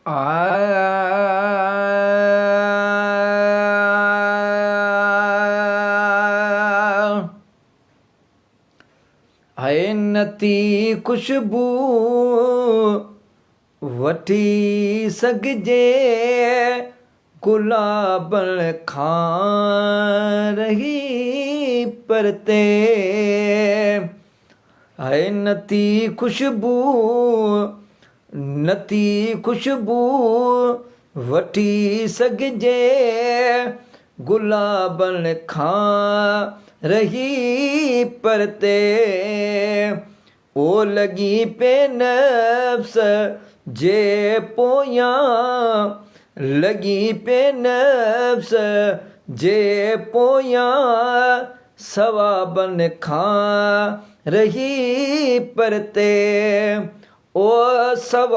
हाय नती खुशबू वठी सघिजे गुलाबन खां रही परते। हाय नती खुशबू वठी सघिजे गुलाबन खां रही परते। ओ लॻी पे नफ़्स जे पोयां, लॻी पे नफ़्स जे पोयां सवाबन खां रही परते। ओ सवा